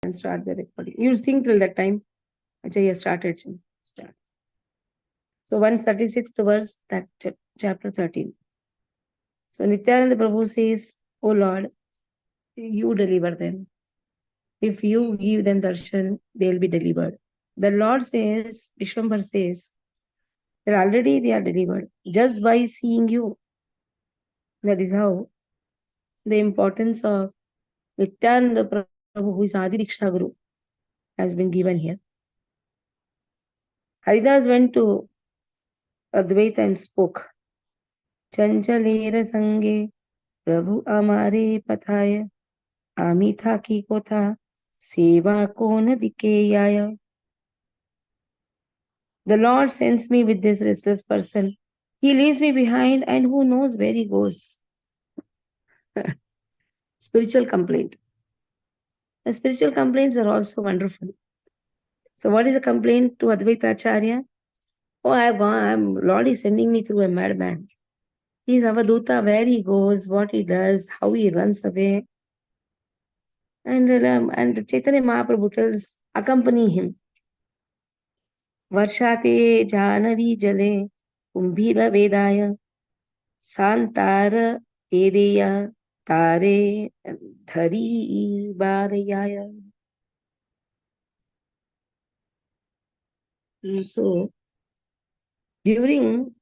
and start the recording. You'll sing till that time. Achha, started. Start. So 136th verse, that chapter 13. So Nityananda Prabhu says, "O Lord, you deliver them. If you give them darshan, they'll be delivered." The Lord says, Vishwambar says, that already they are delivered just by seeing you. That is how the importance of Nityananda Prabhu, who is Adi Diksha Guru, has been given here. Haridas went to Advaita and spoke. Chanchalera sange Prabhu amare pathaya amitha ki kotha seva kona dikeyaya. The Lord sends me with this restless person. He leaves me behind, and who knows where he goes. Spiritual complaint. The spiritual complaints are also wonderful. So what is the complaint to Advaita Acharya? Oh, Lord is sending me through a madman. He is Avaduta, where he goes, what he does, how he runs away. And Chaitanya Mahaprabhu tells, accompany him. Varshate Janavi Jale Kumbhira Vedaya Santara Edeya Tare Dhari Barayaya. So, during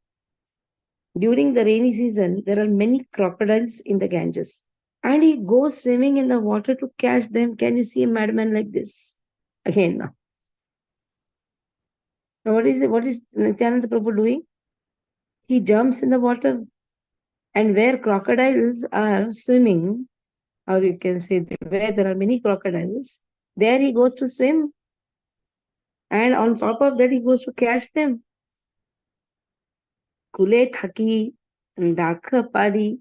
the rainy season, there are many crocodiles in the Ganges. And he goes swimming in the water to catch them. Can you see a madman like this? Again, now. Now what is Nityananda Prabhu doing? He jumps in the water, and where crocodiles are swimming, or you can say where there are many crocodiles, there he goes to swim. And on top of that, he goes to catch them. Kule thaki, dakha padi,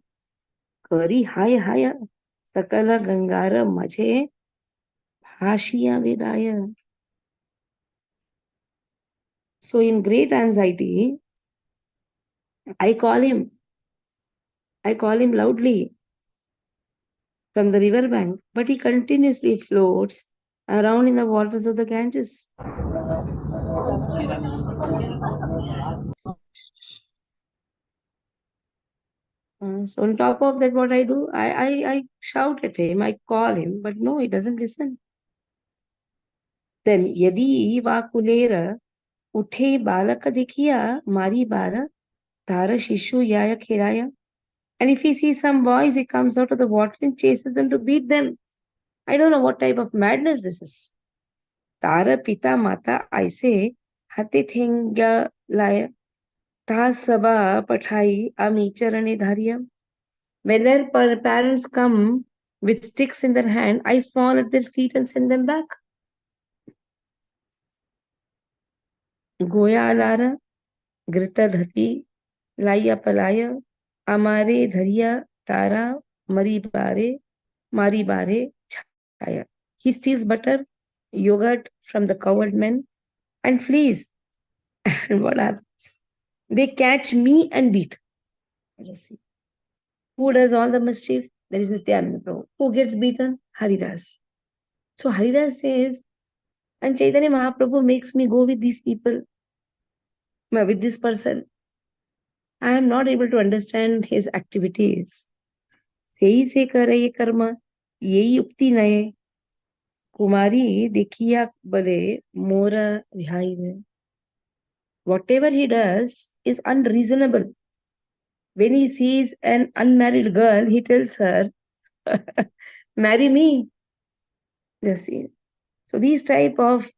kari haya haya, sakala gangara maje, bhashiya vedaya. So in great anxiety, I call him loudly from the river bank, but he continuously floats around in the waters of the Ganges. So on top of that, what I do, I shout at him, I call him, but no, he doesn't listen. Then yadi vakulera uthe balaka dikhiya mari bara tara shishu yaya khiraya. And if he sees some boys, he comes out of the water and chases them to beat them. I don't know what type of madness this is. Tara pita mata aise hate thengya laya ta saba pathai ami charane dharya. When their parents come with sticks in their hand, I fall at their feet and send them back. Goya alara, grita dhati, laya palaya, amare dhariya, tara, mari bare, chaya. He steals butter, yogurt from the cowherd men and flees. And what happens? They catch me and beat. Who does all the mischief? There is Nityananda Prabhu. Who gets beaten? Haridas. So Haridas says, and Chaitanya Mahaprabhu makes me go with these people, with this person. I am not able to understand his activities. Sei se kare karma, yehi ukti naye. Kumari dekhiya bade mora vihai. Whatever he does is unreasonable. When he sees an unmarried girl, he tells her, marry me. You see. So these type of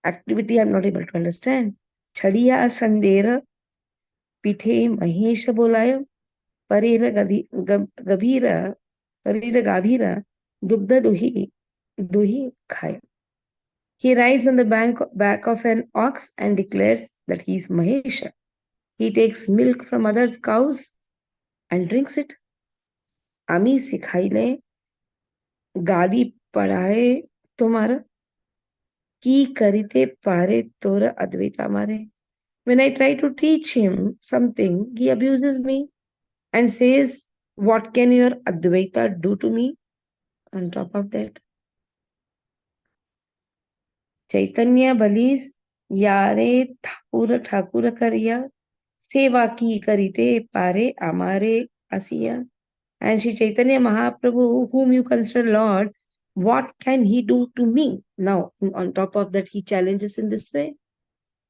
activity I am not able to understand. Chadiya sandera pithe mahesha bolaya parira gabira gabira dugda duhi khaya. He rides on the back of an ox and declares that he is Mahesha. He takes milk from others' cows and drinks it. Ami sikhaile gali padaye tomara ki karite pare tora advaita mare. When I try to teach him something, he abuses me and says, what can your Advaita do to me? On top of that, Chaitanya balis yare Thakur kariya seva ki karite pare amare asiya. And Shri Chaitanya Mahaprabhu, whom you consider Lord, what can he do to me? Now, on top of that, he challenges in this way.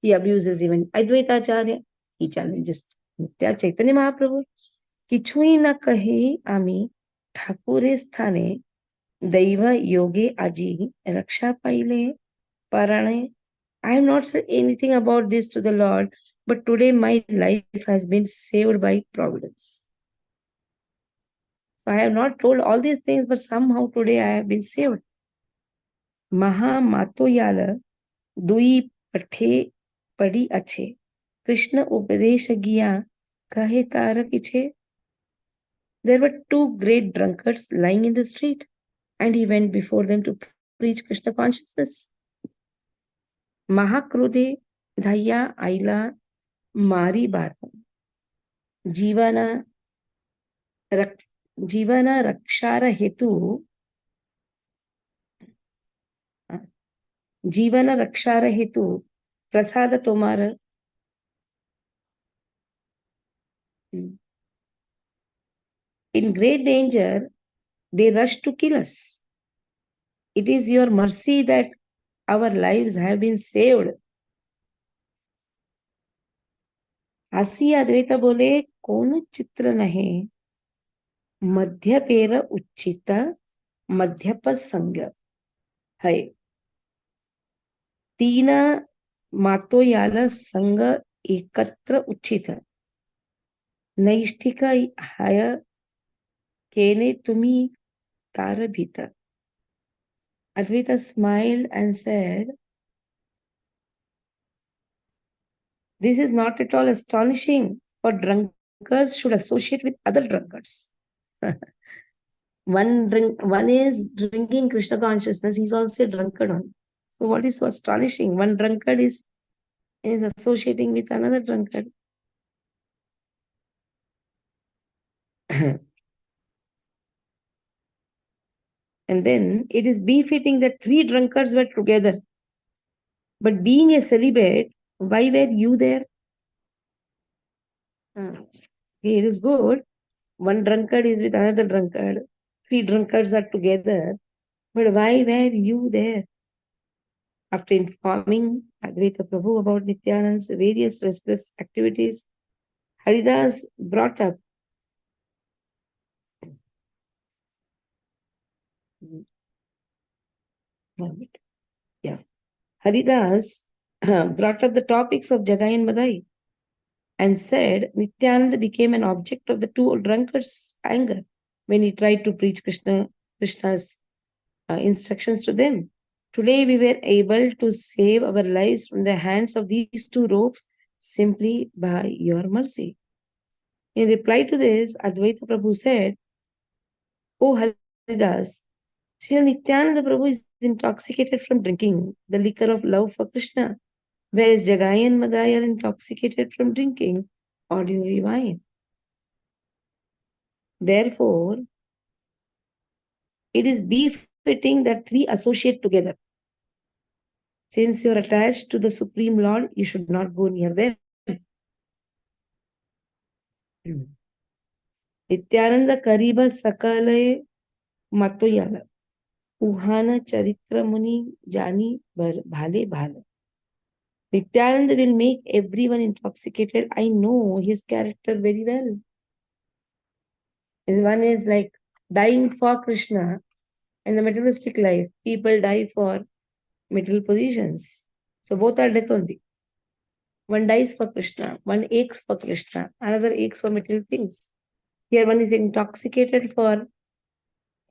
He abuses even Advaita Acharya. He challenges Nitya Chaitanya Mahaprabhu. Kichui na kahe ami Thakure स्थाने दैव yoge aji raksha paile parane. I have not said anything about this to the Lord, but today my life has been saved by providence. I have not told all these things, but somehow today I have been saved. Maha Matoyala Dui Pathe Padi Ache Krishna Upadesh Giya Kahe Tarak Iche. There were two great drunkards lying in the street, and he went before them to preach Krishna consciousness. Mahakrode Dhaya Aila Mari Bara Jivana Rakshara Hetu Jivana Rakshara Hetu Prasada Tomara. In great danger, they rush to kill us. It is your mercy that our lives have been saved. हसी अद्वैत बोले कौन चित्र नहीं मध्य पेर उच्चित मध्यप संग है तीन मातोयाल संग एकत्र उच्चित नैष्ठिक हाय केने तुम्ही कार भीतर. Advaita smiled and said, this is not at all astonishing, for drunkards should associate with other drunkards. One is drinking Krishna consciousness, he's also a drunkard on. So what is so astonishing? One drunkard is associating with another drunkard. And then it is befitting that three drunkards were together. But being a celibate, why were you there? It is good. One drunkard is with another drunkard. Three drunkards are together. But why were you there? After informing Advaita Prabhu about Nityananda's various restless activities, Haridas brought up Haridas brought up the topics of Jagai and Madhya and said Nityananda became an object of the two drunkards' anger when he tried to preach Krishna's instructions to them. Today we were able to save our lives from the hands of these two rogues simply by your mercy. In reply to this, Advaita Prabhu said, O Haridas, Sri Nityananda Prabhu is intoxicated from drinking the liquor of love for Krishna, whereas Jagai and Madhya are intoxicated from drinking ordinary wine. Therefore, it is befitting that three associate together. Since you are attached to the Supreme Lord, you should not go near them. Nityananda Kariba Sakale Matoyala Uhana Charitra Muni Jani Bhale Bhale. Nityananda will make everyone intoxicated. I know his character very well. One is like dying for Krishna and the materialistic life. People die for material positions. So both are death only. One dies for Krishna, one aches for Krishna, another aches for material things. Here one is intoxicated for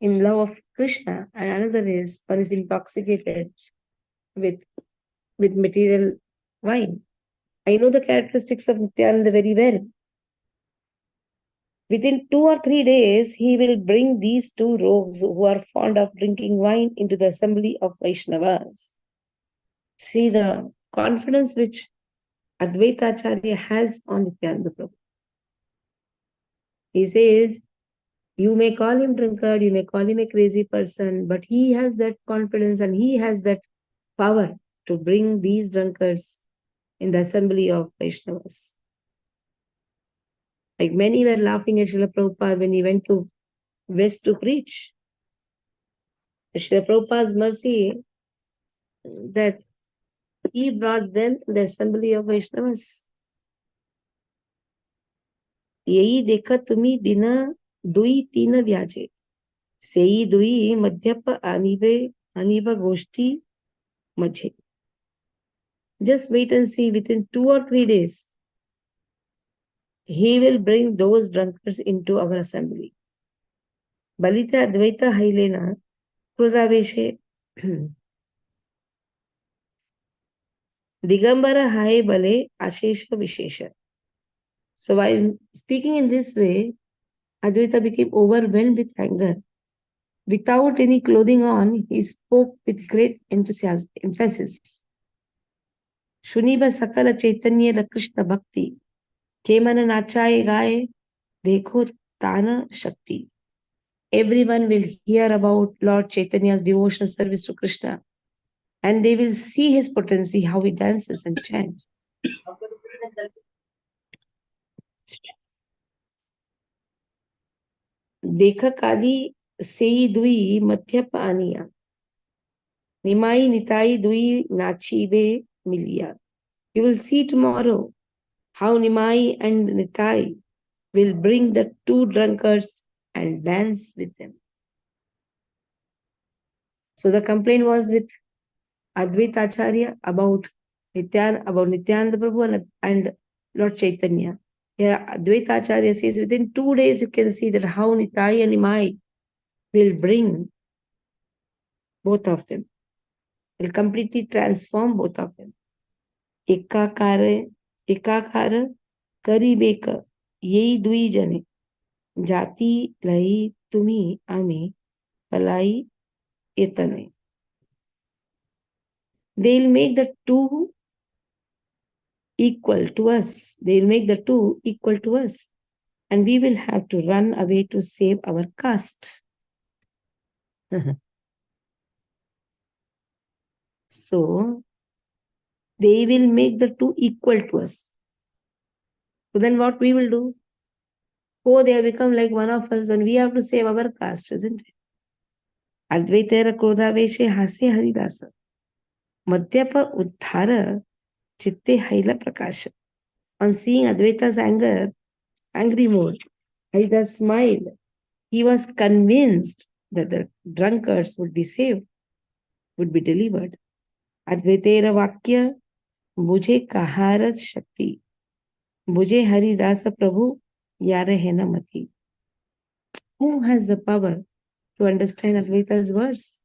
in love of Krishna, and another is one is intoxicated with material wine. I know the characteristics of Nityananda very well. Within 2 or 3 days, he will bring these two rogues who are fond of drinking wine into the assembly of Vaishnavas. See the confidence which Advaita Acharya has on Nityananda Prabhu. He says, you may call him drunkard, you may call him a crazy person, but he has that confidence and he has that power to bring these drunkards in the assembly of Vaishnavas. Like many were laughing at Srila Prabhupada when he went to West to preach. Srila Prabhupada's mercy that he brought them to the assembly of Vaishnavas. यही देखा तुम्ही दिन दुई तीन व्याजे सेई दुई मध्यप आनिब गोष्ठी मझे. Just wait and see, within 2 or 3 days, he will bring those drunkards into our assembly. Balita Advaita Hailena Krudaveshe Digambara Hai Bale Ashesha Vishesha. So while speaking in this way, Advaita became overwhelmed with anger. Without any clothing on, he spoke with great enthusiasm, emphasis. Shuniba Sakala Chaitanya Krishna Bhakti Kemana Nachaye Gaye Dekho Tana Shakti. Everyone will hear about Lord Chaitanya's devotional service to Krishna, and they will see his potency, how he dances and chants. Dekha Kali Sei Dui Madhyap Aniya Nimai Nitai Dui Nachibe Milia. You will see tomorrow how Nimai and Nitai will bring the 2 drunkards and dance with them. So the complaint was with Advaita Acharya about Nityananda Prabhu and Lord Chaitanya. Here Advaita Acharya says within 2 days you can see that how Nitai and Nimai will bring both of them. Will completely transform both of them. Ekakara karibeka yei dui jane jati lai tumi ame palai etane. They'll make the 2 equal to us. They'll make the 2 equal to us. And we will have to run away to save our caste. So, they will make the 2 equal to us. So then what we will do? Oh, they have become like one of us, then we have to save our caste, isn't it? Advaitera Krodaveshe Hase Haridasa. Madhyapa Uddhara Chitte Haila Prakasha. On seeing Advaita's angry mood, Haridas smiled. He was convinced that the drunkards would be saved, would be delivered. Advaitera Vakya Bujhe Kaharat Shakti. Bujhe Haridasa Prabhu Yare Hena Mati. Who has the power to understand Advaita's words?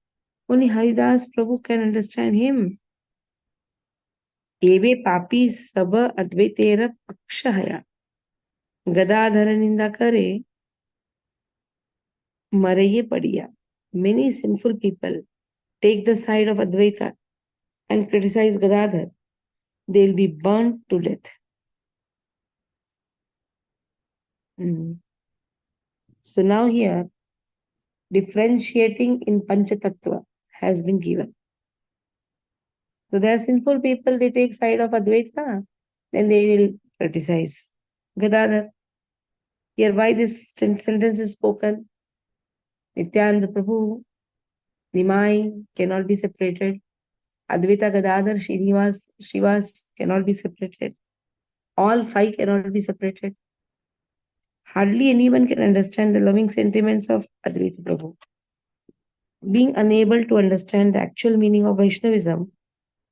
Only Haridas Prabhu can understand him. Eve papi saba Advaitera Pakshahaya. Gadadhara Ninda Kare Maraye Padiya. Many sinful people take the side of Advaita and criticize Gadadhar. They'll be burnt to death. So now here, differentiating in Panchatattva has been given. So there are sinful people, they take side of Advaita, then they will criticize Gadadhar. Here why this sentence is spoken? Nityananda Prabhu, Nimai cannot be separated. Advaita Gadadhar, Srivas cannot be separated. All 5 cannot be separated. Hardly anyone can understand the loving sentiments of Advaita Prabhu. Being unable to understand the actual meaning of Vaishnavism,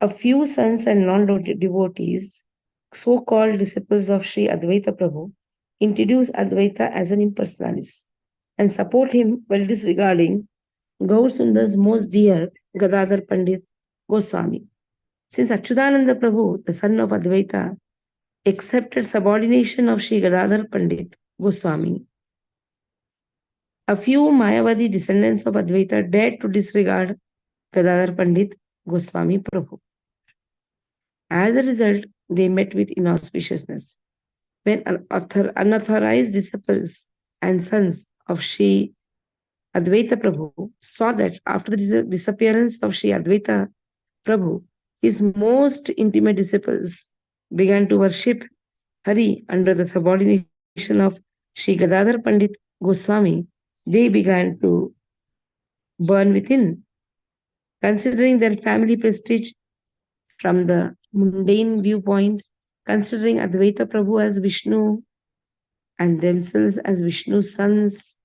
a few sons and non-devotees, so-called disciples of Sri Advaita Prabhu, introduce Advaita as an impersonalist and support him while disregarding Gaur Sundar's most dear Gadadhar Pandit Goswami. Since Achyutananda Prabhu, the son of Advaita, accepted subordination of Sri Gadadhar Pandit Goswami, a few Mayavadi descendants of Advaita dared to disregard Gadadhar Pandit Goswami Prabhu. As a result, they met with inauspiciousness. When unauthorized disciples and sons of Sri Advaita Prabhu saw that after the disappearance of Sri Advaita Prabhu, His most intimate disciples began to worship Hari under the subordination of Shri Gadadhar Pandit Goswami. They began to burn within, considering their family prestige from the mundane viewpoint, considering Advaita Prabhu as Vishnu and themselves as Vishnu's sons.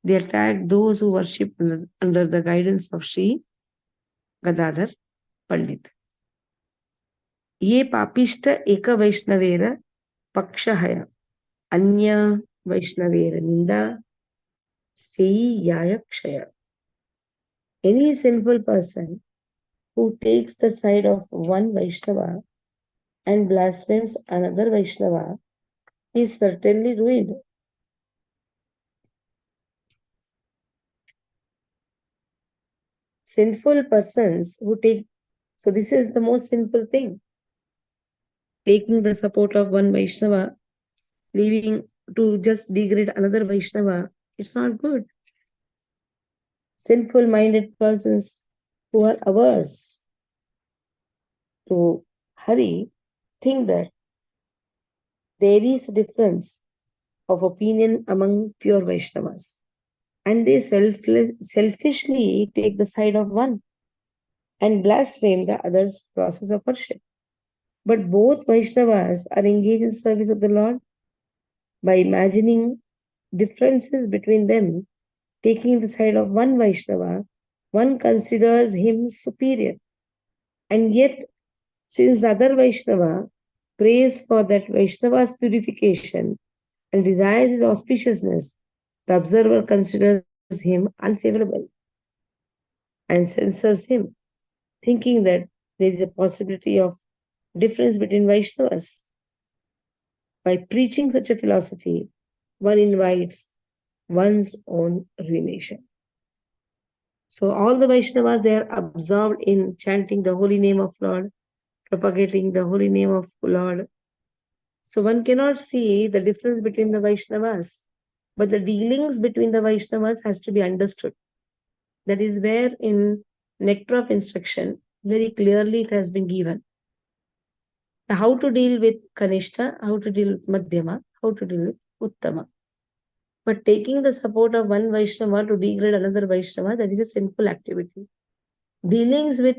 They attacked those who worship under the guidance of Shri Gadadhar Pandit. ये पापिष्ट एक वैष्णवेर पक्षहय अन्य वैष्णवेर निंदा सेई याय क्षय. Any sinful person who takes the side of one Vaishnava and blasphemes another Vaishnava is certainly ruined. Sinful persons who take, so this is the most sinful thing, taking the support of one Vaishnava, leaving to just degrade another Vaishnava, it's not good. Sinful minded persons who are averse to Hari think that there is a difference of opinion among pure Vaishnavas, and they selfishly take the side of one and blaspheme the other's process of worship. But both Vaishnavas are engaged in service of the Lord. By imagining differences between them, taking the side of one Vaishnava, one considers him superior. And yet, since the other Vaishnava prays for that Vaishnava's purification and desires his auspiciousness, the observer considers him unfavorable and censors him, thinking that there is a possibility of difference between Vaishnavas. By preaching such a philosophy, one invites one's own ruination. So all the Vaishnavas, they are absorbed in chanting the holy name of Lord, propagating the holy name of Lord. So one cannot see the difference between the Vaishnavas, but the dealings between the Vaishnavas has to be understood. That is where in Nectar of Instruction, very clearly it has been given. How to deal with Kanishta, how to deal with Madhyama, how to deal with Uttama. But taking the support of one Vaishnava to degrade another Vaishnava, that is a sinful activity. Dealings with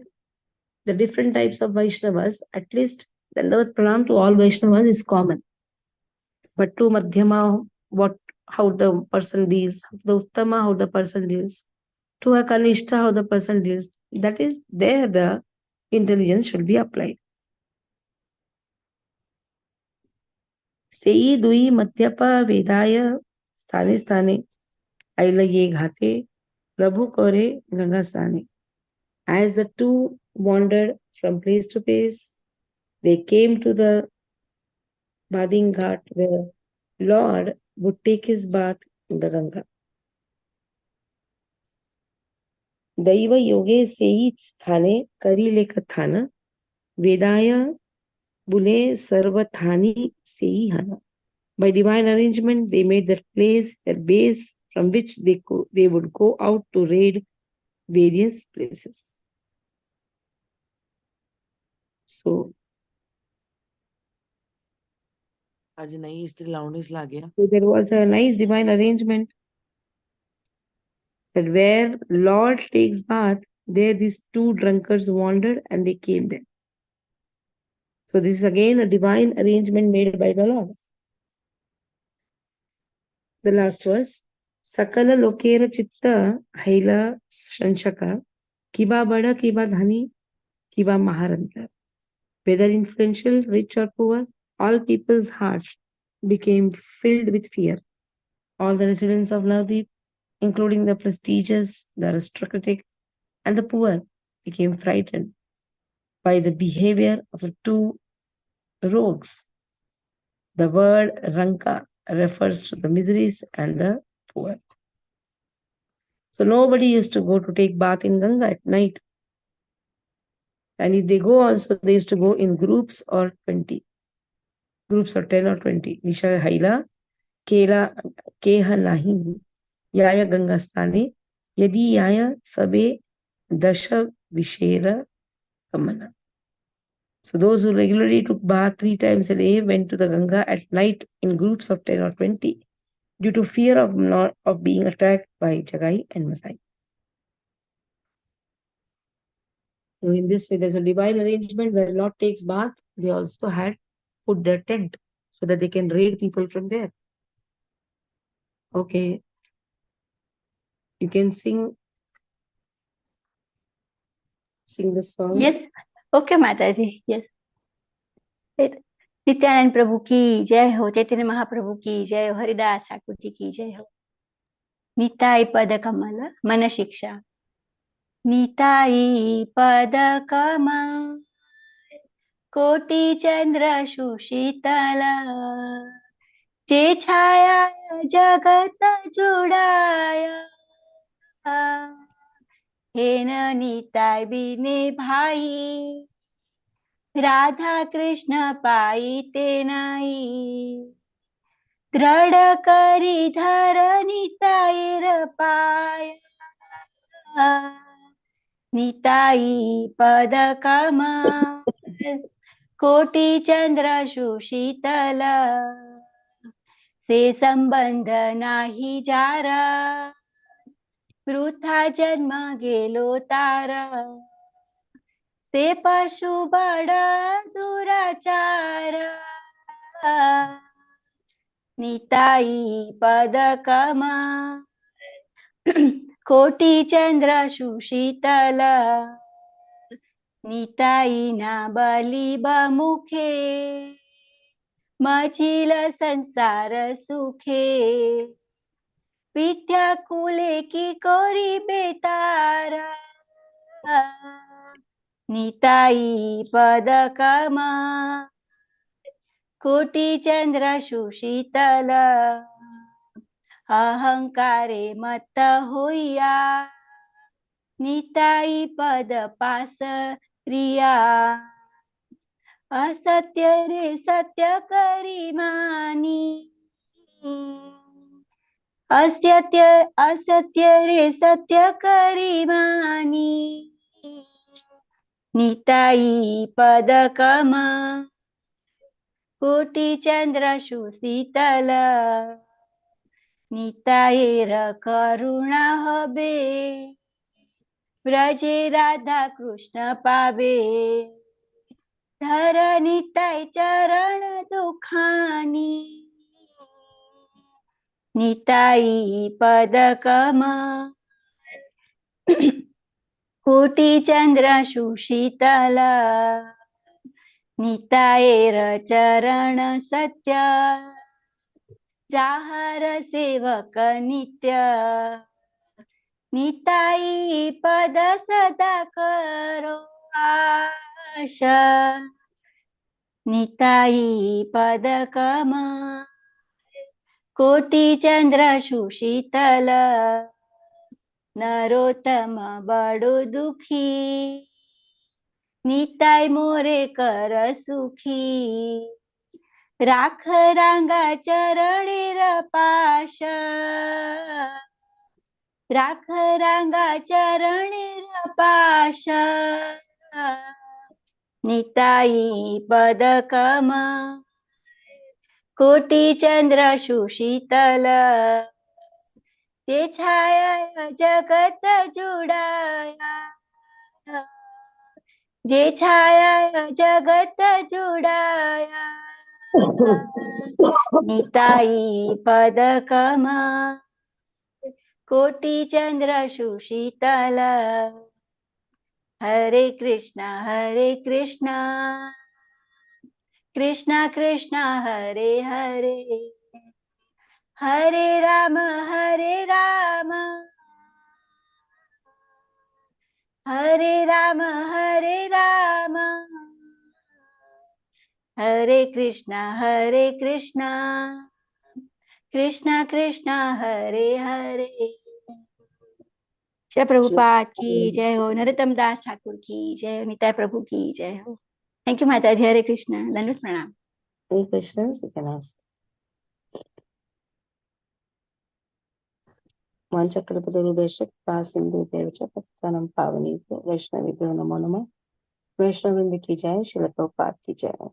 the different types of Vaishnavas, at least Dandavat Pranam to all Vaishnavas is common. But to Madhyama, how the person deals, to the Uttama, how the person deals, to a Kanishta, how the person deals, that is there the intelligence should be applied. सेई दुई मध्यप वेदाय स्थाने स्थाने ऐलये घाते प्रभु करे गंगा स्थाने. As the two wandered from place to place, they came to the bathing ghat where Lord would take his bath in the Ganga. दैव योगे सेई स्थाने करीले कथान वेदाय बुले सर्वथानी सेई हना. By divine arrangement, they made their place, their base, from which they would go out to raid various places. So, so there was a nice divine arrangement that where Lord takes bath, there these two drunkards wandered and they came there. So this is again a divine arrangement made by the Lord. The last verse. Sakala lokera chitta haila shanshaka kiba bada kiba dhani kiba maharanta. Whether influential, rich or poor, all people's hearts became filled with fear. All the residents of Navdeep, including the prestigious, the aristocratic, and the poor, became frightened by the behavior of the two rogues. The word Ranka refers to the miseries and the poor. So nobody used to go to take bath in Ganga at night. And if they go also, they used to go in groups or 20. Groups of 10 or 20. Nisha Haila, Kela, Keha Nahi, Yaya Gangastane, Yadi Yaya Sabe Dasha Vishera Kamana. So those who regularly took bath 3 times a day went to the Ganga at night in groups of 10 or 20 due to fear of being attacked by Jagai and Madhai. So in this way, there's a divine arrangement where Lord takes bath. They also had put their tent so that they can raid people from there. Okay. You can sing this song. Yes. Okay, Mataji. Yes. Nityanand प्रभु की जय हो, चैतन्य महाप्रभु की जय हो, हरिदास ठाकुर जी की जय हो। निताई पद कमल मन शिक्षा, निताई पद कमल कोटि चंद्र सुशीतल, जे छाया जगत जुड़ाया, हेन निताई बिने भाई, राधा कृष्ण पाई ते नाई, दृढ़ करी धर निताईर पाया, निताई पद कमल कोटि चंद्र सुशीतल, से संबंध नाही जारा, वृथा जन्म गेलो तारा, से पशु बड़ा दुराचार, निताई पद कमल कोटि चंद्र सुशीतल, निताई ना बलि बमुखे, मचिल संसार सुखे, विद्या कुले की कोरी बेतारा, निताई पद कमल कोटि चंद्र सुशीतल, अहंकारे मत होइया, निताई पद पास रिया, असत्य रे सत्य करी मानी, असत्य रे सत्य करी मानी, निताई पद कमल कोटि चंद्र सुशीतल, निताईर करुणा हबे, ब्रजे राधा कृष्ण पावे, धर निताई चरण दुखानी, निताई पद कमल कोटि चंद्र सुशीतल, निताईर चरण सत्य, जाहर सेवक नित्य, निताई पद सदा करो आशा, निताई पद कमल कोटि चंद्र सुशीतल, नरोत्तम बड़ो दुखी, निताई मोरे कर सुखी, राख रांगा चरणेर पाश, राख रांगा चरणेर पाश, निताई पद कमल कोटि चंद्र सुशीतल, जे छाया जगत जुड़ाया, जे छाया जगत जुड़ाया, निताई पद कमल कोटि चंद्र सुशीतल, हरे कृष्णा कृष्णा कृष्णा हरे हरे, हरे राम हरे राम, हरे राम हरे कृष्णा कृष्णा कृष्णा हरे हरे। जय प्रभुपाद की जय हो, नरोत्तम दास ठाकुर की जय हो, निताई प्रभु की जय हो। थैंक यू माता जी। हरे कृष्णा, दंडवत प्रणाम। Any questions you can ask. Manchakkalapatarubesh Kasindu Devcha Patsanam Pavani Vaishnavi Namo Namo. वैष्णववृंद की जय, श्रील प्रभुपाद की जय।